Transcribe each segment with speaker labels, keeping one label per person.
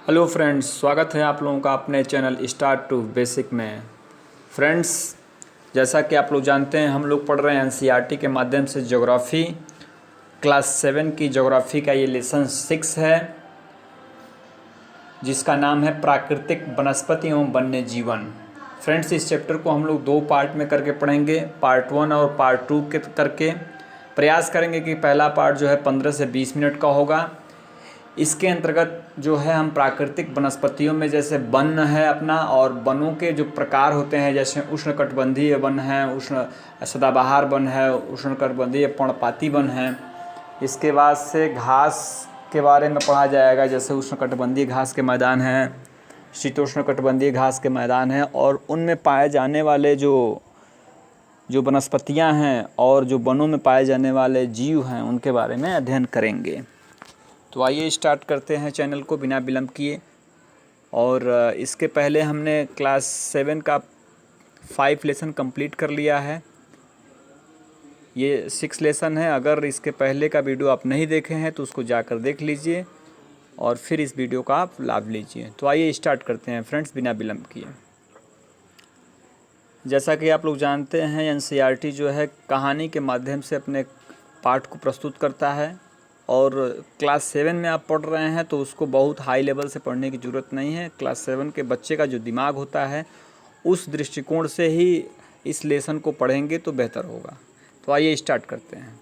Speaker 1: Hello friends, स्वागत है आप लोगों का अपने चैनल स्टार्ट टू बेसिक में। फ्रेंड्स, जैसा कि आप लोग जानते हैं, हम लोग पढ़ रहे हैं एनसीईआरटी के माध्यम से ज्योग्राफ़ी। क्लास 7 की ज्योग्राफ़ी का ये लेसन 6 है, जिसका नाम है प्राकृतिक वनस्पति एवं वन्य जीवन। फ्रेंड्स, इस चैप्टर को हम लोग 2 पार्ट में करके पढ़ेंगे, पार्ट 1 और पार्ट 2 के करके। प्रयास करेंगे कि पहला पार्ट जो है 15 से 20 मिनट का होगा। इसके अंतर्गत जो है हम प्राकृतिक वनस्पतियों में जैसे वन है अपना, और वनों के जो प्रकार होते हैं, जैसे उष्णकटिबंधीय वन है, उष्ण सदाबहार वन है, उष्णकटिबंधीय पर्णपाती वन है। इसके बाद से घास के बारे में पढ़ा जाएगा, जैसे उष्णकटिबंधीय घास के मैदान हैं, शीतोष्णकटिबंधीय घास के मैदान हैं, और उनमें पाए जाने वाले जो वनस्पतियां हैं और जो वनों में पाए जाने वाले जीव हैं, उनके बारे में अध्ययन करेंगे। तो आइए स्टार्ट करते हैं चैनल को बिना विलंब किए। और इसके पहले हमने क्लास 7 का 5 लेसन कंप्लीट कर लिया है। ये 6 लेसन है। अगर इसके पहले का वीडियो आप नहीं देखे हैं तो उसको जाकर देख लीजिए और फिर इस वीडियो का आप लाभ लीजिए। तो आइए स्टार्ट करते हैं फ्रेंड्स बिना विलंब किए। जैसा कि आप लोग जानते हैं, एनसीईआरटी जो है कहानी के माध्यम से अपने पाठ को प्रस्तुत करता है, और क्लास 7 में आप पढ़ रहे हैं तो उसको बहुत हाई लेवल से पढ़ने की ज़रूरत नहीं है। क्लास 7 के बच्चे का जो दिमाग होता है, उस दृष्टिकोण से ही इस लेसन को पढ़ेंगे तो बेहतर होगा। तो आइए स्टार्ट करते हैं।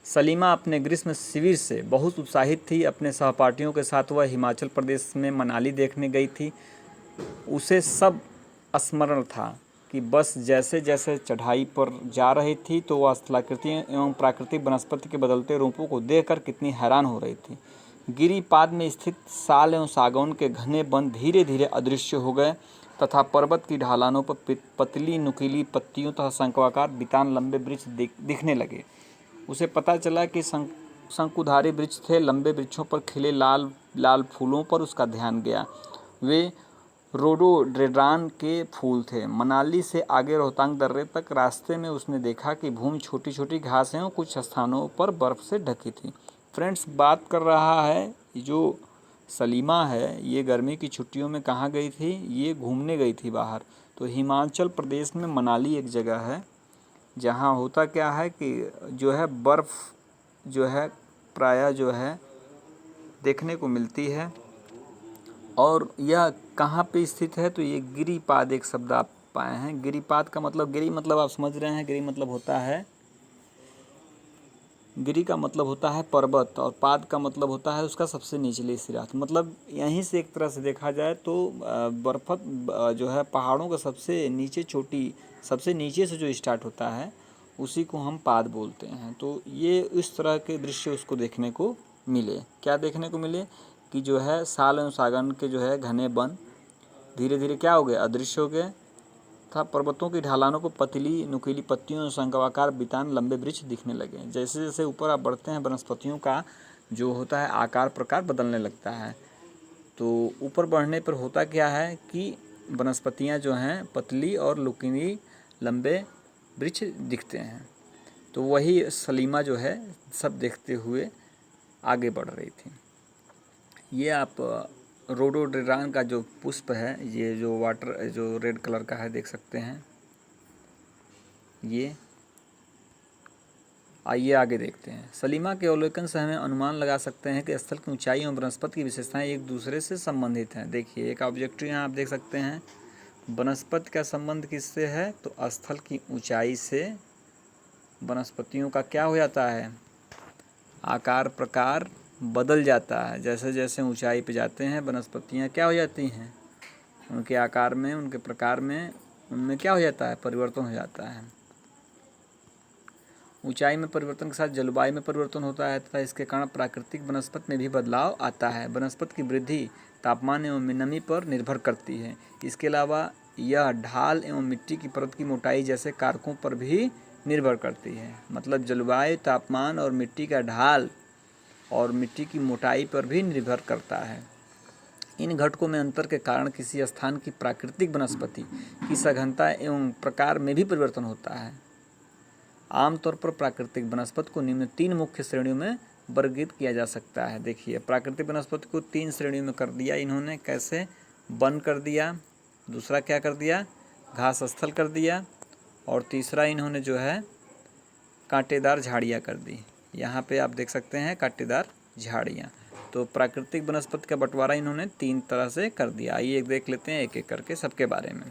Speaker 1: सलीमा अपने ग्रीष्म शिविर से बहुत उत्साहित थी। अपने सहपाठियों के साथ वह हिमाचल प्रदेश में मनाली देखने गई थी। उसे सब स्मरण था कि बस जैसे जैसे चढ़ाई पर जा रही थी तो वह स्थलाकृति एवं प्राकृतिक वनस्पति के बदलते रूपों को देखकर कितनी हैरान हो रही थी। गिरिपाद में स्थित साल एवं सागौन के घने वन धीरे धीरे अदृश्य हो गए तथा पर्वत की ढलानों पर पतली नुकीली पत्तियों तथा शंक्वाकार वितान लंबे वृक्ष दिखने लगे। उसे पता चला कि शंकुधारी वृक्ष थे। लंबे वृक्षों पर खिले लाल लाल फूलों पर उसका ध्यान गया। वे रोडोडेंड्रॉन के फूल थे। मनाली से आगे रोहतांग दर्रे तक रास्ते में उसने देखा कि भूमि छोटी छोटी घासें और कुछ स्थानों पर बर्फ़ से ढकी थी। फ्रेंड्स, बात कर रहा है जो सलीमा है, ये गर्मी की छुट्टियों में कहाँ गई थी? ये घूमने गई थी बाहर। तो हिमाचल प्रदेश में मनाली एक जगह है जहाँ होता क्या है कि जो है बर्फ़ जो है प्रायः जो है देखने को मिलती है। और यह कहाँ पे स्थित है? तो ये गिरिपाद एक शब्द आप पाए हैं। गिरिपाद का मतलब, गिरि मतलब आप समझ रहे हैं, गिरि मतलब होता है, गिरि का मतलब होता है पर्वत, और पाद का मतलब होता है उसका सबसे निचले सिरा। मतलब यहीं से एक तरह से देखा जाए तो बर्फत जो है पहाड़ों का सबसे नीचे चोटी, सबसे नीचे से जो स्टार्ट होता है उसी को हम पाद बोलते हैं। तो ये इस तरह के दृश्य उसको देखने को मिले। क्या देखने को मिले कि जो है साल एवं सागौन के जो है घने वन धीरे धीरे क्या हो गए? अदृश्य हो गए था। पर्वतों की ढलानों पर पतली नुकीली पत्तियों और शंक्वाकार वितान लंबे वृक्ष दिखने लगे। जैसे जैसे ऊपर आप बढ़ते हैं, वनस्पतियों का जो होता है आकार प्रकार बदलने लगता है। तो ऊपर बढ़ने पर होता क्या है कि वनस्पतियाँ जो हैं पतली और नुकीली लंबे वृक्ष दिखते हैं। तो वही सलीमा जो है सब देखते हुए आगे बढ़ रही थी। ये आप रोडोडेंड्रॉन का जो पुष्प है, ये जो वाटर जो रेड कलर का है, देख सकते हैं ये। आइए आगे देखते हैं। सलीमा के अवलोकन से हमें अनुमान लगा सकते हैं कि स्थल की ऊंचाई एवं वनस्पति की विशेषताएं एक दूसरे से संबंधित हैं। देखिए, एक ऑब्जेक्टिव यहाँ आप देख सकते हैं। वनस्पति का संबंध किससे है? तो स्थल की ऊंचाई से वनस्पतियों का क्या हो जाता है? आकार प्रकार बदल जाता है। जैसे जैसे ऊंचाई पे जाते हैं वनस्पतियाँ क्या हो जाती हैं? उनके आकार में, उनके प्रकार में, उनमें क्या हो जाता है? परिवर्तन हो जाता है। ऊंचाई में परिवर्तन के साथ जलवायु में परिवर्तन होता है तथा इसके कारण प्राकृतिक वनस्पति में भी बदलाव आता है। वनस्पति की वृद्धि तापमान एवं नमी पर निर्भर करती है। इसके अलावा यह ढाल एवं मिट्टी की परत की मोटाई जैसे कारकों पर भी निर्भर करती है। मतलब जलवायु, तापमान और मिट्टी का ढाल और मिट्टी की मोटाई पर भी निर्भर करता है। इन घटकों में अंतर के कारण किसी स्थान की प्राकृतिक वनस्पति की सघनता एवं प्रकार में भी परिवर्तन होता है। आमतौर पर प्राकृतिक वनस्पति को निम्न 3 मुख्य श्रेणियों में वर्गीकृत किया जा सकता है। देखिए प्राकृतिक वनस्पति को 3 श्रेणियों में कर दिया इन्होंने। कैसे? वन कर दिया, दूसरा क्या कर दिया, घास स्थल कर दिया, और तीसरा इन्होंने जो है कांटेदार झाड़ियाँ कर दी। यहाँ पे आप देख सकते हैं कांटेदार झाड़ियाँ। तो प्राकृतिक वनस्पति का बंटवारा इन्होंने 3 तरह से कर दिया। आइए एक देख लेते हैं एक एक करके सबके बारे में।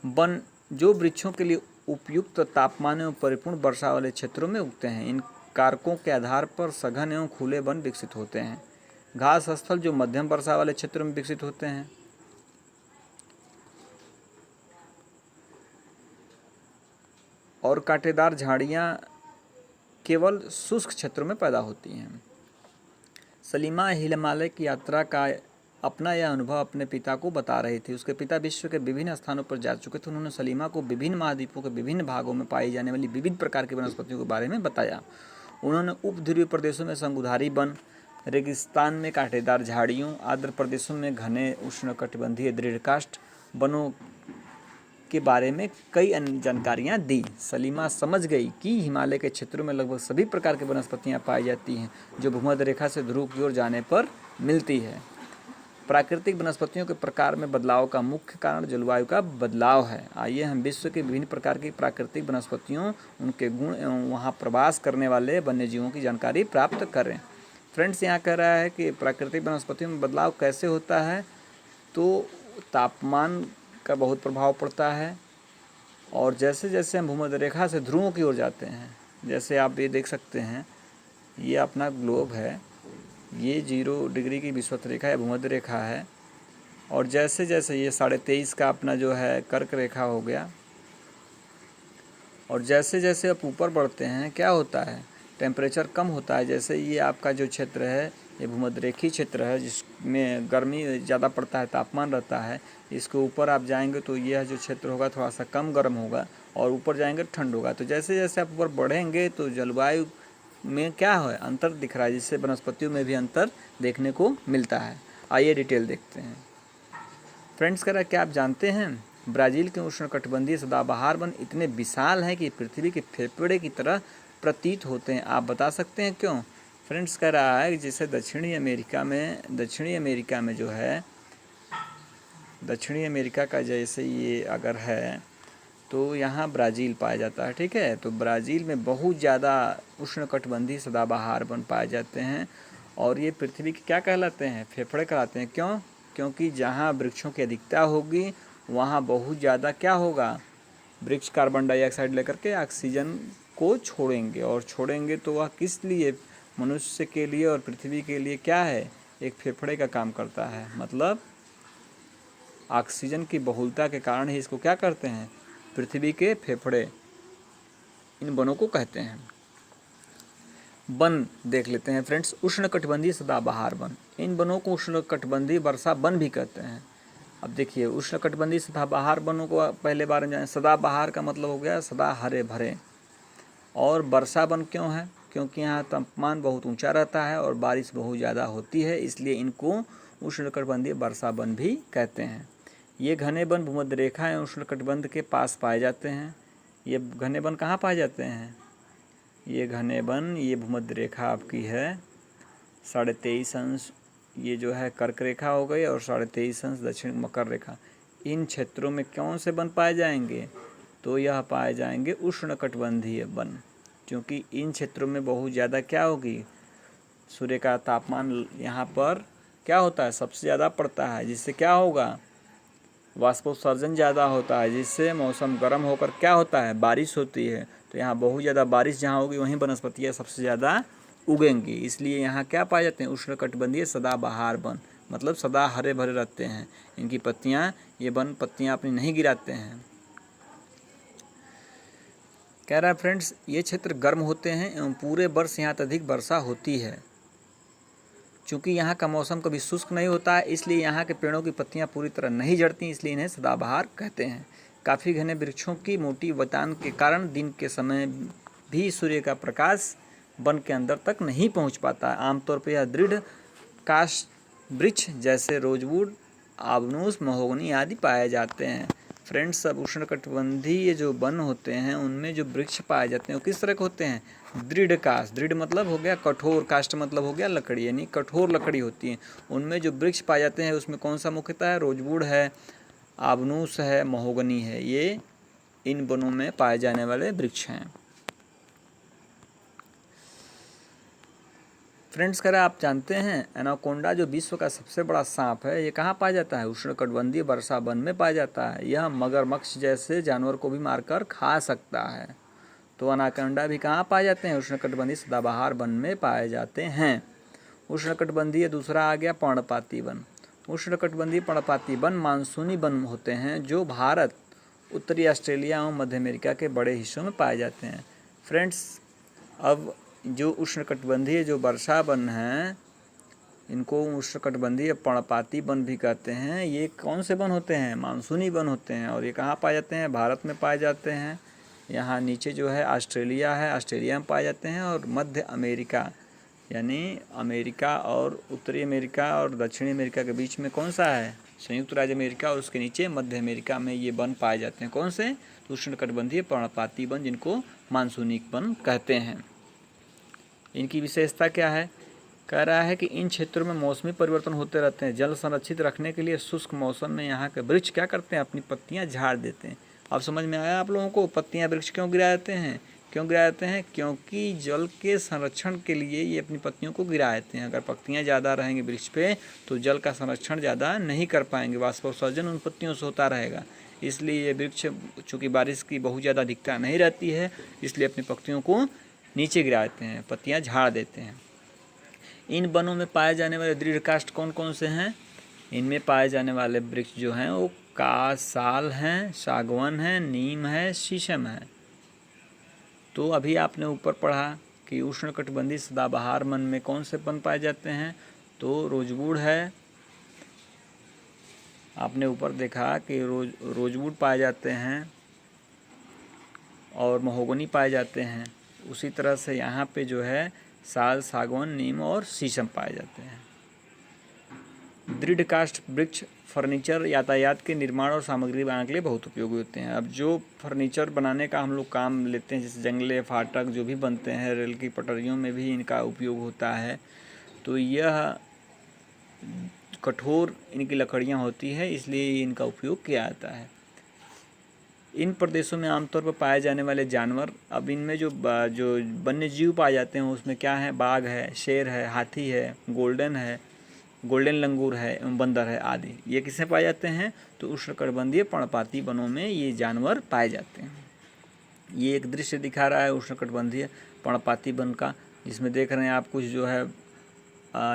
Speaker 1: वन जो वृक्षों के लिए उपयुक्त तापमान एवं परिपूर्ण वर्षा वाले क्षेत्रों में उगते हैं। इन कारकों के आधार पर सघन एवं खुले वन विकसित होते हैं। घास स्थल जो मध्यम वर्षा वाले क्षेत्रों में विकसित होते हैं, और कांटेदार झाड़ियाँ केवल शुष्क क्षेत्रों में पैदा होती हैं। सलीमा हिमालय की यात्रा का अपना यह अनुभव अपने पिता को बता रही थी। उसके पिता विश्व के विभिन्न स्थानों पर जा चुके थे। उन्होंने सलीमा को विभिन्न महाद्वीपों के विभिन्न भागों में पाई जाने वाली विविध प्रकार की वनस्पतियों के बारे में बताया। उन्होंने उपध्रुवीय प्रदेशों में शंकुधारी वन, रेगिस्तान में कांटेदार झाड़ियों, आर्द्र प्रदेशों में घने उष्णकटिबंधीय दृढ़काष्ठ वनों के बारे में कई अन्य जानकारियाँ दी। सलीमा समझ गई कि हिमालय के क्षेत्रों में लगभग सभी प्रकार की वनस्पतियाँ पाई जाती हैं जो भूमध्य रेखा से ध्रुव की ओर जाने पर मिलती है। प्राकृतिक वनस्पतियों के प्रकार में बदलाव का मुख्य कारण जलवायु का बदलाव है। आइए हम विश्व के विभिन्न प्रकार की प्राकृतिक वनस्पतियों, उनके गुण एवं वहाँ प्रवास करने वाले वन्यजीवों की जानकारी प्राप्त करें। फ्रेंड्स, यहाँ कह रहा है कि प्राकृतिक वनस्पतियों में बदलाव कैसे होता है, तो तापमान का बहुत प्रभाव पड़ता है, और जैसे जैसे हम भूमध्य रेखा से ध्रुवों की ओर जाते हैं, जैसे आप ये देख सकते हैं, ये अपना ग्लोब है, ये 0 डिग्री की विषुवत रेखा या भूमध्य रेखा है, और जैसे जैसे ये 23.5 का अपना जो है कर्क रेखा हो गया, और जैसे जैसे आप ऊपर बढ़ते हैं क्या होता है, टेम्परेचर कम होता है। जैसे ये आपका जो क्षेत्र है ये भूमध्यरेखीय क्षेत्र है जिसमें गर्मी ज़्यादा पड़ता है, तापमान रहता है। इसके ऊपर आप जाएंगे तो यह जो क्षेत्र होगा थोड़ा सा कम गर्म होगा, और ऊपर जाएंगे ठंड होगा। तो जैसे जैसे आप ऊपर बढ़ेंगे तो जलवायु में क्या है, अंतर दिख रहा है, जिससे वनस्पतियों में भी अंतर देखने को मिलता है। आइए डिटेल देखते हैं। फ्रेंड्स, कह रहा है क्या आप जानते हैं ब्राज़ील के उष्णकटिबंधीय सदाबहार वन इतने विशाल हैं कि पृथ्वी के फेफड़े की तरह प्रतीत होते हैं। आप बता सकते हैं क्यों? फ्रेंड्स, कह रहा है कि जैसे दक्षिणी अमेरिका में जो है, दक्षिणी अमेरिका का जैसे ये अगर है तो यहाँ ब्राज़ील पाया जाता है, ठीक है। तो ब्राज़ील में बहुत ज़्यादा उष्णकटिबंधीय सदाबहार वन पाए जाते हैं, और ये पृथ्वी के क्या कहलाते हैं, फेफड़े कहलाते हैं। क्यों? क्योंकि जहाँ वृक्षों की अधिकता होगी वहाँ बहुत ज़्यादा क्या होगा, वृक्ष कार्बन डाइऑक्साइड लेकर के ऑक्सीजन को छोड़ेंगे, और छोड़ेंगे तो वह किस लिए, मनुष्य के लिए और पृथ्वी के लिए क्या है, एक फेफड़े का काम करता है। मतलब ऑक्सीजन की बहुलता के कारण ही इसको क्या करते हैं, पृथ्वी के फेफड़े, इन वनों को कहते हैं। वन देख लेते हैं फ्रेंड्स, उष्णकटिबंधीय सदाबहार वन, इन वनों को उष्णकटिबंधीय वर्षा वन भी कहते हैं। अब देखिए उष्णकटिबंधीय सदाबहार वनों को पहले बार में जानें। सदाबहार का मतलब हो गया सदा हरे भरे, और वर्षा वन क्यों है, क्योंकि यहाँ तापमान बहुत ऊंचा रहता है और बारिश बहुत ज़्यादा होती है, इसलिए इनको उष्णकटिबंधीय वर्षा वन भी कहते हैं। ये घने वन भूमध्य रेखा एवं उष्णकटिबंध के पास पाए जाते हैं। ये घने वन कहाँ पाए जाते हैं, ये घने वन, ये भूमध्य रेखा आपकी है 23.5 अंश, ये जो है कर्क रेखा हो गई, और 23.5 अंश दक्षिण मकर रेखा। इन क्षेत्रों में कौन से वन पाए जाएंगे, तो यह पाए जाएंगे उष्णकटिबंधीय वन, क्योंकि इन क्षेत्रों में बहुत ज़्यादा क्या होगी, सूर्य का तापमान यहाँ पर क्या होता है, सबसे ज़्यादा पड़ता है, जिससे क्या होगा, वाष्पोत्सर्जन ज़्यादा होता है, जिससे मौसम गर्म होकर क्या होता है, बारिश होती है। तो यहाँ बहुत ज़्यादा बारिश जहाँ होगी वहीं वनस्पतियाँ सबसे ज़्यादा उगेंगी, इसलिए यहाँ क्या पाए जाते हैं, उष्णकटिबंधीय सदाबहार वन, मतलब सदा हरे भरे रहते हैं। इनकी पत्तियाँ, ये वन पत्तियाँ अपनी नहीं गिराते हैं। कह रहा है फ्रेंड्स, ये क्षेत्र गर्म होते हैं एवं पूरे वर्ष यहाँ अधिक वर्षा होती है। चूँकि यहाँ का मौसम कभी शुष्क नहीं होता है, इसलिए यहाँ के पेड़ों की पत्तियाँ पूरी तरह नहीं झड़ती, इसलिए इन्हें सदाबहार कहते हैं। काफ़ी घने वृक्षों की मोटी वतान के कारण दिन के समय भी सूर्य का प्रकाश वन के अंदर तक नहीं पहुँच पाता है। आमतौर पर यह दृढ़ काष्ठ वृक्ष जैसे रोजवुड, आबनूस, महोगनी आदि पाए जाते हैं। फ्रेंड्स, अब उष्णकटिबंधीय जो वन होते हैं उनमें जो वृक्ष पाए जाते हैं वो किस तरह के होते हैं? दृढ़ काष्ठ। दृढ़ मतलब हो गया कठोर, काष्ठ मतलब हो गया लकड़ी, यानी कठोर लकड़ी होती है। उनमें जो वृक्ष पाए जाते हैं उसमें कौन सा मुख्यतः है? रोजवुड है, आबनूस है, महोगनी है। ये इन वनों में पाए जाने वाले वृक्ष हैं। फ्रेंड्स, कह रहे आप जानते हैं एनाकोंडा जो विश्व का सबसे बड़ा सांप है ये कहाँ पाया जाता है? उष्णकटिबंधीय वर्षा वन में पाया जाता है। यह मगरमच्छ जैसे जानवर को भी मारकर खा सकता है। तो एनाकोंडा भी कहाँ पाए जाते हैं? उष्णकटिबंधीय सदाबहार वन में पाए जाते हैं। उष्णकटिबंधीय दूसरा आ गया पर्णपाती वन। उष्णकटिबंधीय पर्णपाती वन मानसूनी वन होते हैं जो भारत, उत्तरी ऑस्ट्रेलिया एवं मध्य अमेरिका के बड़े हिस्सों में पाए जाते हैं। फ्रेंड्स, अब जो उष्णकटिबंधीय जो वर्षा वन हैं इनको उष्णकटिबंधीय पर्णपाती वन भी कहते हैं। ये कौन से वन होते हैं? मानसूनी वन होते हैं। और ये कहाँ पाए जाते हैं? भारत में पाए जाते हैं। यहाँ नीचे जो है ऑस्ट्रेलिया है, ऑस्ट्रेलिया में पाए जाते हैं। और मध्य अमेरिका यानी अमेरिका और उत्तरी अमेरिका और दक्षिणी अमेरिका के बीच में कौन सा है? संयुक्त राज्य अमेरिका। और उसके नीचे मध्य अमेरिका में ये वन पाए जाते हैं। कौन से? तो उष्णकटिबंधीय पर्णपाती वन, जिनको मानसूनी वन कहते हैं। इनकी विशेषता क्या है? कह रहा है कि इन क्षेत्रों में मौसमी परिवर्तन होते रहते हैं। जल संरक्षित रखने के लिए शुष्क मौसम में यहाँ के वृक्ष क्या करते हैं? अपनी पत्तियाँ झाड़ देते हैं। अब समझ में आया आप लोगों को? पत्तियाँ वृक्ष क्यों गिरा देते हैं? क्यों गिरा देते हैं? क्योंकि जल के संरक्षण के लिए ये अपनी पत्तियों को गिरा देते हैं। अगर पत्तियाँ ज़्यादा रहेंगी वृक्ष पे तो जल का संरक्षण ज़्यादा नहीं कर पाएंगे, वाष्पोत्सर्जन उन पत्तियों से होता रहेगा। इसलिए ये वृक्ष, चूँकि बारिश की बहुत ज़्यादा अधिकता नहीं रहती है, इसलिए अपनी पत्तियों को नीचे गिरा देते हैं, पत्तियाँ झाड़ देते हैं। इन वनों में पाए जाने वाले दृढ़ काष्ठ कौन कौन से हैं? इनमें पाए जाने वाले वृक्ष जो हैं वो साल हैं, सागवान है, नीम है, शीशम है। तो अभी आपने ऊपर पढ़ा कि उष्णकटिबंधीय सदाबहार वन में कौन से वन पाए जाते हैं? तो रोजवुड है। आपने ऊपर देखा कि रोजवुड पाए जाते हैं और महोगनी पाए जाते हैं। उसी तरह से यहाँ पे जो है साल, सागवान, नीम और शीशम पाए जाते हैं। दृढ़ काष्ठ वृक्ष फर्नीचर, यातायात के निर्माण और सामग्री बनाने के लिए बहुत उपयोगी होते हैं। अब जो फर्नीचर बनाने का हम लोग काम लेते हैं, जैसे जंगले, फाटक जो भी बनते हैं, रेल की पटरियों में भी इनका उपयोग होता है। तो यह कठोर इनकी लकड़ियाँ होती है, इसलिए इनका उपयोग किया जाता है। इन प्रदेशों में आमतौर पर पाए जाने वाले जानवर, अब इनमें जो वन्य जीव पाए जाते हैं उसमें क्या है? बाघ है, शेर है, हाथी है, गोल्डन लंगूर है एवं बंदर है आदि। ये किससे पाए जाते हैं? तो उष्णकटिबंधीय पर्णपाती वनों में ये जानवर पाए जाते हैं। ये एक दृश्य दिखा रहा है उष्णकटिबंधीय पर्णपाती वन का, जिसमें देख रहे हैं आप कुछ जो है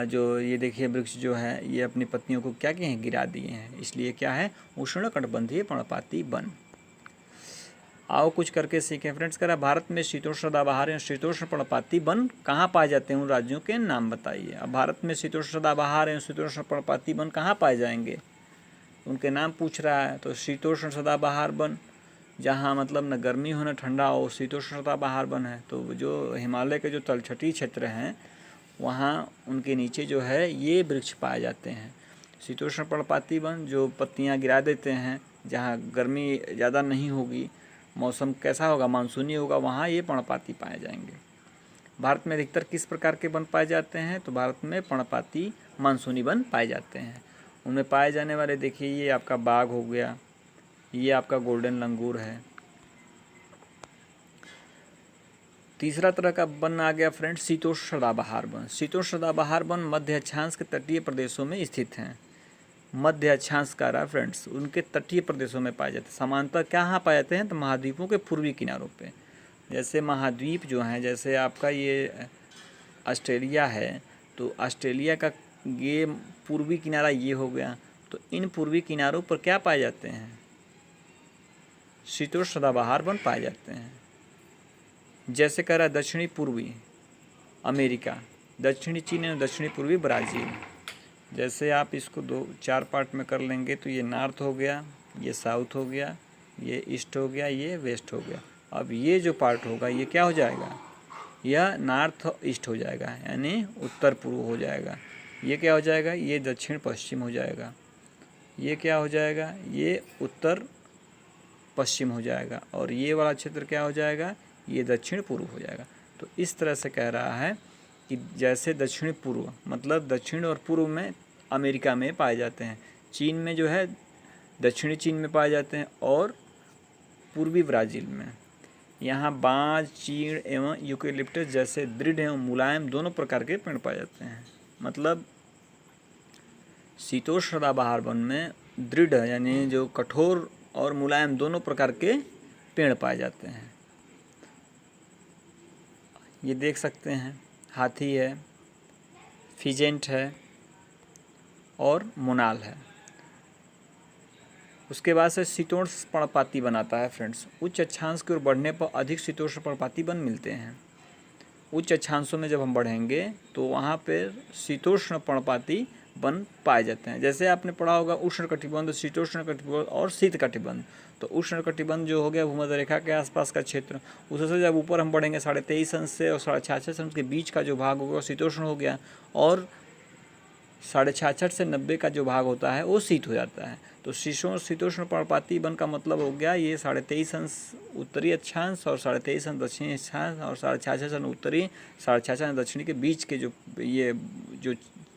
Speaker 1: जो ये देखिए वृक्ष जो है ये अपनी पत्तियों को क्या किए हैं? गिरा दिए हैं। इसलिए क्या है? उष्णकटिबंधीय पर्णपाती वन। आओ कुछ करके सीखें। फ्रेंड्स, कह रहा भारत में शीतोष्ण सदाबहार या शीतोष्ण पर्णपाती वन कहाँ पाए जाते हैं? उन राज्यों के नाम बताइए। अब भारत में शीतोष्ण सदाबहार या शीतोष्ण पर्णपाती वन कहाँ पाए जाएंगे? उनके नाम पूछ रहा है। तो शीतोष्ण सदाबहार वन, जहाँ मतलब न गर्मी हो न ठंडा हो, शीतोष्ण सदाबहार वन है। तो जो हिमालय के जो तलछटी क्षेत्र हैं वहाँ उनके नीचे जो है ये वृक्ष पाए जाते हैं। शीतोष्ण पर्णपाती वन जो पत्तियाँ गिरा देते हैं, जहाँ गर्मी ज़्यादा नहीं होगी, मौसम कैसा होगा? मानसूनी होगा, वहाँ ये पर्णपाती पाए जाएंगे। भारत में अधिकतर किस प्रकार के वन पाए जाते हैं? तो भारत में पर्णपाती मानसूनी वन पाए जाते हैं। उनमें पाए जाने वाले देखिए ये आपका बाघ हो गया, ये आपका गोल्डन लंगूर है। तीसरा तरह का वन आ गया फ्रेंड्स शीतोष्ण सदाबहार वन। शीतोष्ण सदाबहार वन मध्य अक्षांश के तटीय प्रदेशों में स्थित हैं। मध्य अक्षांश का रहा फ्रेंड्स, उनके तटीय प्रदेशों में पाए जाते हैं। समांतर कहाँ पाए जाते हैं? तो महाद्वीपों के पूर्वी किनारों पे। जैसे महाद्वीप जो हैं, जैसे आपका ये ऑस्ट्रेलिया है, तो ऑस्ट्रेलिया का ये पूर्वी किनारा ये हो गया। तो इन पूर्वी किनारों पर क्या पाए जाते हैं? शीतोष्ण सदाबहार वन पाए जाते हैं। जैसे कह रहा है दक्षिणी पूर्वी अमेरिका, दक्षिणी चीन एवं दक्षिणी पूर्वी ब्राज़ील। जैसे आप इसको 2-4 पार्ट में कर लेंगे तो ये नॉर्थ हो गया, ये साउथ हो गया, ये ईस्ट हो गया, ये वेस्ट हो गया। अब ये जो पार्ट होगा ये क्या हो जाएगा? यह नॉर्थ ईस्ट हो जाएगा, यानी उत्तर पूर्व हो जाएगा। ये क्या हो जाएगा? ये दक्षिण पश्चिम हो जाएगा। ये क्या हो जाएगा? ये उत्तर पश्चिम हो जाएगा और ये वाला क्षेत्र क्या हो जाएगा, ये दक्षिण पूर्व हो जाएगा। तो इस तरह से कह रहा है कि जैसे दक्षिण पूर्व मतलब दक्षिण और पूर्व में अमेरिका में पाए जाते हैं, चीन में जो है दक्षिणी चीन में पाए जाते हैं और पूर्वी ब्राज़ील में। यहाँ बांज, चीड़ एवं यूकेलिप्टस जैसे दृढ़ एवं मुलायम दोनों प्रकार के पेड़ पाए जाते हैं। मतलब शीतोष्ण सदाबहार वन में दृढ़ यानी जो कठोर और मुलायम दोनों प्रकार के पेड़ पाए जाते हैं। ये देख सकते हैं, हाथी है, फिजेंट है और मोनाल है। उसके बाद से शीतोष्ण पर्णपाती बनाता है फ्रेंड्स। उच्च अक्षांश की ओर बढ़ने पर अधिक शीतोष्ण पर्णपाती वन मिलते हैं। उच्च अक्षांशों में जब हम बढ़ेंगे तो वहाँ पर शीतोष्ण पर्णपाती वन पाए जाते हैं। जैसे आपने पढ़ा होगा उष्ण कटिबंध, शीतोष्ण कटिबंध और शीत कटिबंध। तो उष्ण कटिबंध जो हो गया भूमध्य रेखा के आसपास का क्षेत्र, उससे जब ऊपर हम बढ़ेंगे 23.5 अंश से और 66.5 अंश के बीच का जो भाग होगा वो शीतोष्ण हो गया और 66.5 से 90 का जो भाग होता है वो शीत हो जाता है। तो शीतोष्ण पर्णपाती वन का मतलब हो गया ये 23.5 अंश उत्तरी अक्षांश और 23.5 अंश दक्षिणी अक्षांश और 66.5 अंश उत्तरी 66.5 अंश दक्षिणी के बीच के जो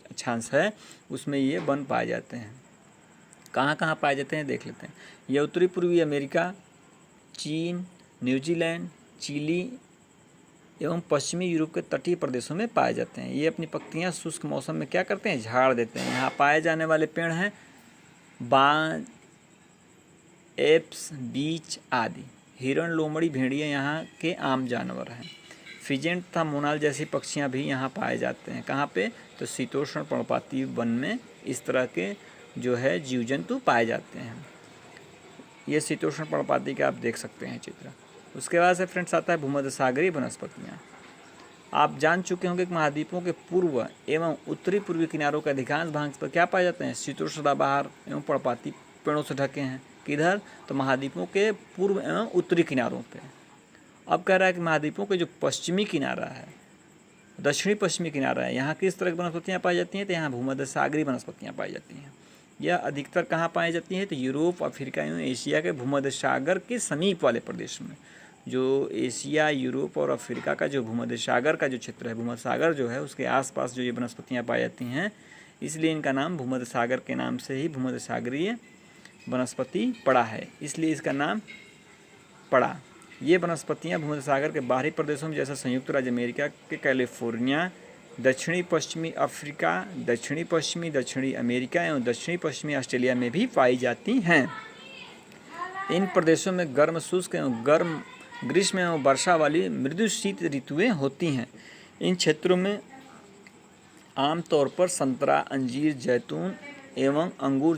Speaker 1: अक्षांश है उसमें ये वन पाए जाते हैं। कहाँ कहाँ पाए जाते हैं देख लेते हैं। ये उत्तरी पूर्वी अमेरिका, चीन, न्यूजीलैंड, चिली एवं पश्चिमी यूरोप के तटीय प्रदेशों में पाए जाते हैं। ये अपनी पत्तियां शुष्क मौसम में क्या करते हैं, झाड़ देते हैं। यहाँ पाए जाने वाले पेड़ हैं बांज, एप्स, बीच आदि। हिरण, लोमड़ी, भेड़िया यहाँ के आम जानवर हैं। फिजेंट तथा मोनाल जैसी पक्षियाँ भी यहाँ पाए जाते हैं। कहाँ पे, तो शीतोष्ण पर्णपाती वन में इस तरह के जो है जीव जंतु पाए जाते हैं। ये शीतोष्ण पर्णपाती का आप देख सकते हैं चित्र। उसके बाद से फ्रेंड्स आता है भूमध्य सागरीय वनस्पतियाँ। आप जान चुके होंगे कि महाद्वीपों के पूर्व एवं उत्तरी पूर्वी किनारों के अधिकांश भाग पर क्या पाए जाते हैं, शीतोष्ण सदाबहार एवं पर्णपाती पेड़ों से ढके हैं। किधर, तो महाद्वीपों के पूर्व एवं उत्तरी किनारों पे। अब कह रहा है कि महाद्वीपों के जो पश्चिमी किनारा है, दक्षिणी पश्चिमी किनारा है, यहाँ किस तरह की वनस्पतियाँ पाई जाती हैं, तो यहाँ भूमध्य सागरीय वनस्पतियाँ पाई जाती हैं। यह अधिकतर कहाँ पाई जाती हैं, तो यूरोप, अफ्रीका एवं एशिया के भूमध्य सागर के समीप वाले प्रदेश में। जो एशिया, यूरोप और अफ्रीका का जो भूमध्य सागर का जो क्षेत्र है, भूमध्य सागर जो है उसके आसपास जो ये वनस्पतियाँ पाई जाती हैं, इसलिए इनका नाम भूमध्य सागर के नाम से ही भूमध्य सागरीय वनस्पति पड़ा है, इसलिए इसका नाम पड़ा। ये वनस्पतियाँ भूमध्य सागर के बाहरी प्रदेशों में जैसे संयुक्त राज्य अमेरिका के कैलिफोर्निया, दक्षिणी पश्चिमी अफ्रीका, दक्षिणी अमेरिका एवं दक्षिणी पश्चिमी ऑस्ट्रेलिया में भी पाई जाती हैं। इन प्रदेशों में गर्म शुष्क एवं गर्म ग्रीष्म एवं वर्षा वाली मृदु शीत ऋतुएं होती हैं। इन क्षेत्रों में आमतौर पर संतरा, अंजीर, जैतून एवं अंगूर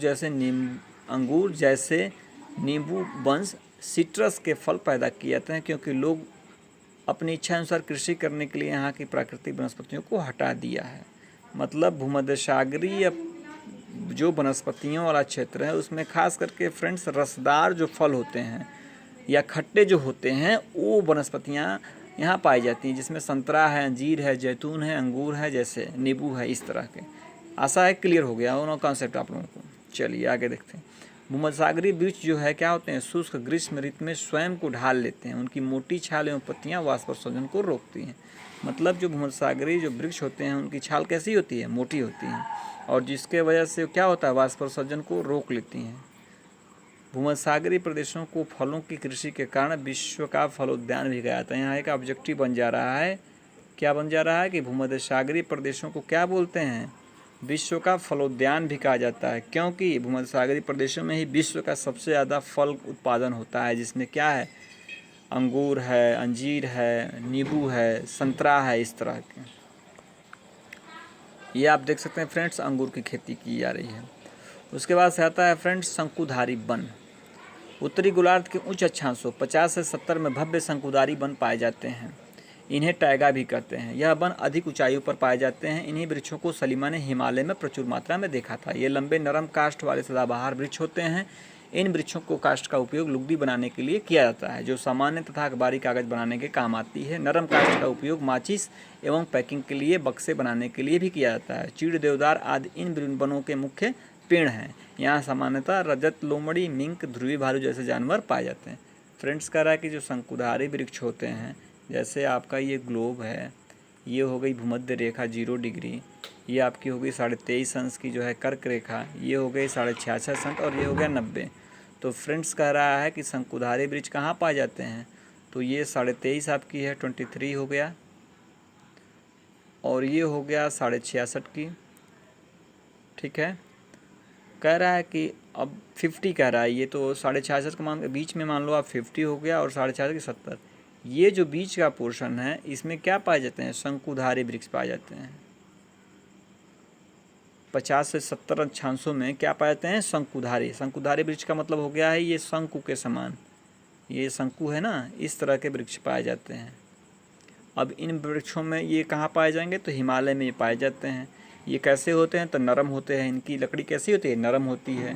Speaker 1: जैसे नींबू वंश सिट्रस के फल पैदा किए जाते हैं, क्योंकि लोग अपनी इच्छा अनुसार कृषि करने के लिए यहाँ की प्राकृतिक वनस्पतियों को हटा दिया है। मतलब भूमध्य सागरीय जो वनस्पतियों वाला क्षेत्र है उसमें खास करके फ्रेंड्स रसदार जो फल होते हैं या खट्टे जो होते हैं वो वनस्पतियाँ यहाँ पाई जाती हैं, जिसमें संतरा है, अंजीर है, जैतून है, अंगूर है, जैसे नींबू है, इस तरह के। आशा है क्लियर हो गया दोनों कॉन्सेप्ट आप लोगों को। चलिए आगे देखते हैं। भूमध्य सागरीय वृक्ष जो है क्या होते हैं, शुष्क ग्रीष्म ऋतु में स्वयं को ढाल लेते हैं। उनकी मोटी छाल एवं पत्तियाँ वाष्पोत्सर्जन को रोकती हैं। मतलब जो भूमध्य सागरीय जो वृक्ष होते हैं उनकी छाल कैसी होती है, मोटी होती हैं, और जिसके वजह से क्या होता है, वाष्पोत्सर्जन को रोक लेती हैं। भूमध्य सागरीय प्रदेशों को फलों की कृषि के कारण विश्व का फलोद्यान भी कहा जाता है। यहाँ एक ऑब्जेक्टिव बन जा रहा है, क्या बन जा रहा है कि भूमध्य सागरीय प्रदेशों को क्या बोलते हैं, विश्व का फलोद्यान भी कहा जाता है, क्योंकि भूमध्य सागरीय प्रदेशों में ही विश्व का सबसे ज़्यादा फल उत्पादन होता है, जिसमें क्या है, अंगूर है, अंजीर है, नींबू है, संतरा है, इस तरह के। ये आप देख सकते हैं फ्रेंड्स, अंगूर की खेती की जा रही है। उसके बाद से आता है फ्रेंड्स शंकुधारी वन। उत्तरी गोलार्ध के उच्च अक्षांशों 50 से 70 में भव्य शंकुधारी वन पाए जाते हैं। इन्हें टैगा भी कहते हैं। यह वन अधिक ऊंचाइयों पर पाए जाते हैं। इन्हीं वृक्षों को सलीमा ने हिमालय में प्रचुर मात्रा में देखा था। ये लंबे नरम काष्ठ वाले सदाबहार वृक्ष होते हैं। इन वृक्षों को काष्ठ का उपयोग लुगदी बनाने के लिए किया जाता है, जो सामान्य तथा अखबारी कागज बनाने के काम आती है। नरम काष्ठ का उपयोग माचिस एवं पैकिंग के लिए, बक्से बनाने के लिए भी किया जाता है। चीड़, देवदार आदि इन वनों के मुख्य पेड़ हैं। यहाँ सामान्यतः रजत, लोमड़ी, मिंक, ध्रुवी भालू जैसे जानवर पाए जाते हैं। फ्रेंड्स कह रहा है कि जो शंकुधारी वृक्ष होते हैं, जैसे आपका ये ग्लोब है, ये हो गई भूमध्य रेखा 0 डिग्री, ये आपकी हो गई 23.5 अंश की जो है कर्क रेखा, ये हो गई 66.5 अंश और ये हो गया 90। तो फ्रेंड्स कह रहा है कि शंकुधारी वृक्ष कहाँ पाए जाते हैं, तो ये 23.5 आपकी है 23 हो गया, और ये हो गया 66.5 की, ठीक है। कह रहा है कि अब 50 कह रहा है, ये तो 66.5 का मान बीच में मान लो आप 50 हो गया और 66 की 70। ये जो बीच का पोर्शन है इसमें क्या पाए जाते हैं, शंकुधारी वृक्ष पाए जाते हैं। 50 से 70 अक्षांशों में क्या पाए जाते हैं, शंकुधारी। शंकुधारी वृक्ष का मतलब हो गया है ये शंकु के समान, ये शंकु है ना, इस तरह के वृक्ष पाए जाते हैं। अब इन वृक्षों में ये कहाँ पाए जाएंगे, तो हिमालय में ये पाए जाते हैं। ये कैसे होते हैं, तो नरम होते हैं। इनकी लकड़ी कैसी होती है, नरम होती है।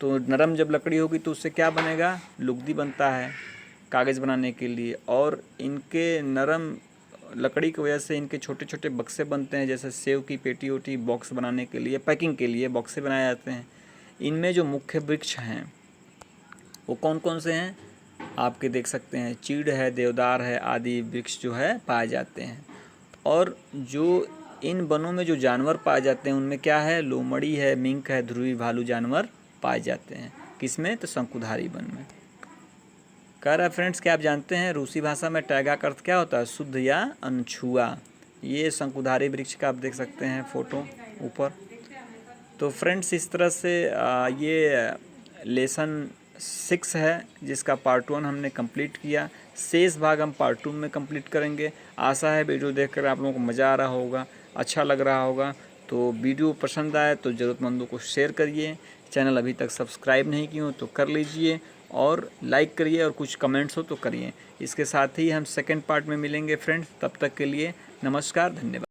Speaker 1: तो नरम जब लकड़ी होगी तो उससे क्या बनेगा, लुगदी बनता है कागज़ बनाने के लिए। और इनके नरम लकड़ी की वजह से इनके छोटे छोटे बक्से बनते हैं, जैसे सेव की पेटी ओटी, बॉक्स बनाने के लिए, पैकिंग के लिए बॉक्से बनाए जाते हैं। इनमें जो मुख्य वृक्ष हैं वो कौन कौन से हैं, आपके देख सकते हैं, चीड़ है, देवदार है, आदि वृक्ष जो है पाए जाते हैं। और जो इन वनों में जो जानवर पाए जाते हैं उनमें क्या है, लोमड़ी है, मिंक है, ध्रुवी भालू जानवर पाए जाते हैं। किसमें, तो शंकुधारी वन में। कह रहा है फ्रेंड्स, क्या आप जानते हैं रूसी भाषा में टैगा का अर्थ क्या होता है, शुद्ध या अनछुआ। ये शंकुधारी वृक्ष का आप देख सकते हैं फोटो ऊपर। तो फ्रेंड्स इस तरह से ये लेसन 6 है जिसका पार्ट 1 हमने कंप्लीट किया। शेष भाग हम पार्ट 2 में कंप्लीट करेंगे। आशा है वीडियो देखकर आप लोगों को मज़ा आ रहा होगा, अच्छा लग रहा होगा। तो वीडियो पसंद आए तो ज़रूरतमंदों को शेयर करिए। चैनल अभी तक सब्सक्राइब नहीं किए हो तो कर लीजिए, और लाइक करिए, और कुछ कमेंट्स हो तो करिए। इसके साथ ही हम सेकंड पार्ट में मिलेंगे फ्रेंड्स। तब तक के लिए नमस्कार, धन्यवाद।